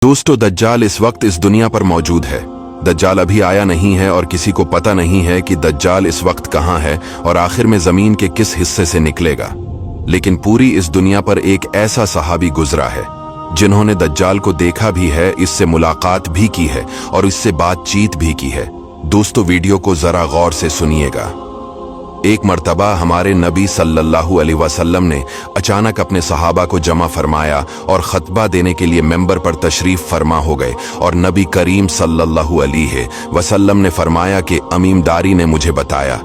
दोस्तों, दज्जाल इस वक्त इस दुनिया पर मौजूद है। दज्जाल अभी आया नहीं है और किसी को पता नहीं है कि दज्जाल इस वक्त कहाँ है और आखिर में जमीन के किस हिस्से से निकलेगा। लेकिन पूरी इस दुनिया पर एक ऐसा सहाबी गुजरा है जिन्होंने दज्जाल को देखा भी है, इससे मुलाकात भी की है और इससे बातचीत भी की है। दोस्तों, वीडियो को जरा गौर से सुनिएगा। एक मर्तबा हमारे नबी सल्लल्लाहु अलैहि वसल्लम ने अचानक अपने सहाबा को जमा फरमाया और खतबा देने के लिए मेंबर पर तशरीफ फरमा हो गए और नबी करीम सल्लल्लाहु अलैहि वसल्लम ने फरमाया कि अमीमदारी ने मुझे बताया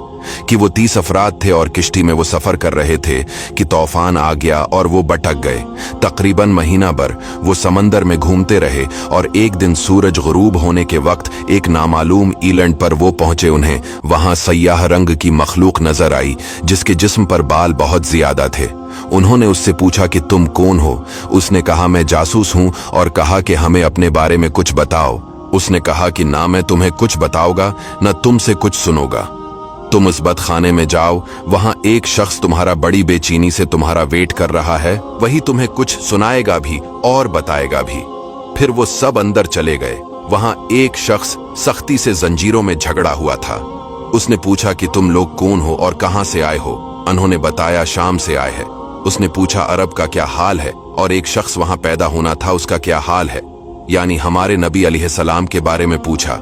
कि वो 30 अफराद थे और किश्ती में वो सफर कर रहे थे कि तूफान आ गया और वो भटक गए। तकरीबन महीना भर वो समंदर में घूमते रहे और एक दिन सूरज गुरूब होने के वक्त एक नामालूम ईलैंड पर वो पहुंचे। उन्हें वहां सयाह रंग की मखलूक नजर आई जिसके जिस्म पर बाल बहुत ज्यादा थे। उन्होंने उससे पूछा कि तुम कौन हो? उसने कहा, मैं जासूस हूं, और कहा कि हमें अपने बारे में कुछ बताओ। उसने कहा कि ना मैं तुम्हें कुछ बताऊंगा न तुमसे कुछ सुनूंगा। तुम उस बदखाने में जाओ, वहां एक शख्स तुम्हारा बड़ी बेचैनी से तुम्हारा वेट कर रहा है, वही तुम्हें कुछ सुनाएगा भी और बताएगा भी। फिर वो सब अंदर चले गए। वहां एक शख्स सख्ती से जंजीरों में झगड़ा हुआ था। उसने पूछा कि तुम लोग कौन हो और कहां से आए हो? उन्होंने बताया, शाम से आए हैं। उसने पूछा, अरब का क्या हाल है? और एक शख्स वहां पैदा होना था, उसका क्या हाल है? यानी हमारे नबी अलैहिस्सलाम के बारे में पूछा।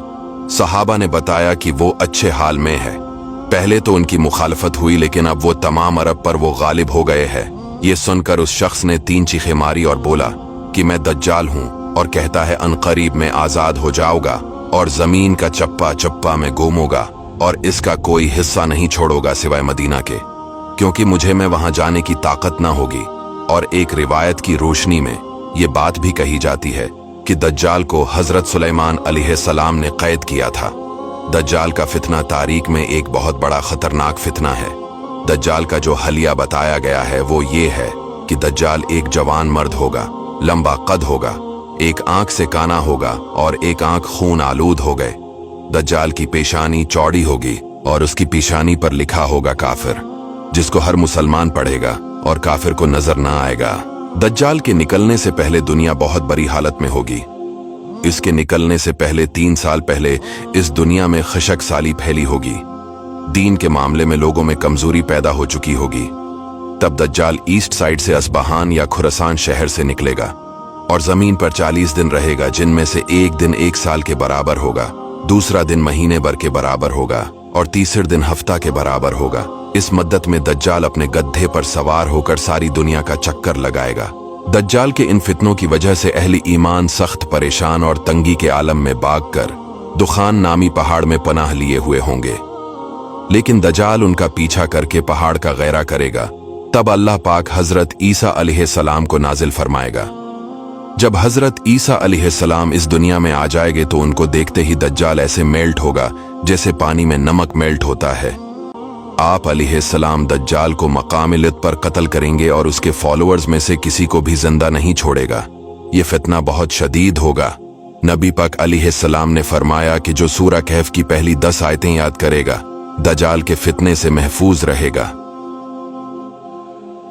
सहाबा ने बताया कि वो अच्छे हाल में है। पहले तो उनकी मुखालफत हुई, लेकिन अब वो तमाम अरब पर वो गालिब हो गए हैं। ये सुनकर उस शख्स ने 3 चीखें मारी और बोला कि मैं दज्जाल हूं और कहता है अनकरीब में आजाद हो जाऊंगा और जमीन का चप्पा चप्पा में गुमूंगा और इसका कोई हिस्सा नहीं छोड़ूंगा सिवाय मदीना के, क्योंकि मुझे में वहां जाने की ताकत ना होगी। और एक रिवायत की रोशनी में ये बात भी कही जाती है कि दज्जाल को हजरत सुलेमान अलैहिस्सलाम ने कैद किया था। दज्जाल का फितना तारीख में एक बहुत बड़ा खतरनाक फितना है। दज्जाल का जो हलिया बताया गया है वो ये है कि दज्जाल एक जवान मर्द होगा, लंबा कद होगा, एक आंख से काना होगा और एक आंख खून आलूद हो गए। दज्जाल की पेशानी चौड़ी होगी और उसकी पेशानी पर लिखा होगा काफिर, जिसको हर मुसलमान पढ़ेगा और काफिर को नजर ना आएगा। दज्जाल के निकलने से पहले दुनिया बहुत बुरी हालत में होगी। इसके निकलने से पहले 3 साल पहले इस दुनिया में खशक साली फैली होगी। दीन के मामले में लोगों में कमजोरी पैदा हो चुकी होगी। तब दज्जाल ईस्ट साइड से अस्बहान या खुरासान शहर से निकलेगा और जमीन पर 40 दिन रहेगा, जिनमें से एक दिन 1 साल के बराबर होगा, दूसरा दिन महीने भर के बराबर होगा और तीसरे दिन हफ्ता के बराबर होगा। इस मद्दत में दज्जाल अपने गड्ढे पर सवार होकर सारी दुनिया का चक्कर लगाएगा। दज्जाल के इन फितनों की वजह से अहले ईमान सख्त परेशान और तंगी के आलम में भागकर दुखान नामी पहाड़ में पनाह लिए हुए होंगे। लेकिन दज्जाल उनका पीछा करके पहाड़ का गैरा करेगा। तब अल्लाह पाक हजरत ईसा अलैहिस्सलाम को नाजिल फरमाएगा। जब हजरत ईसा अलैहिस्सलाम इस दुनिया में आ जाएंगे तो उनको देखते ही दज्जाल ऐसे मेल्ट होगा जैसे पानी में नमक मेल्ट होता है। आप अलैहिस्सलाम दज्जाल को मकाम-ए-लित पर कत्ल करेंगे और उसके फॉलोअर्स में से किसी को भी जिंदा नहीं छोड़ेगा। ये फितना बहुत शदीद होगा। नबी पाक अलैहिस्सलाम ने फरमाया कि जो सूरह कहफ की पहली 10 आयतें याद करेगा दज्जाल के फितने से महफूज रहेगा।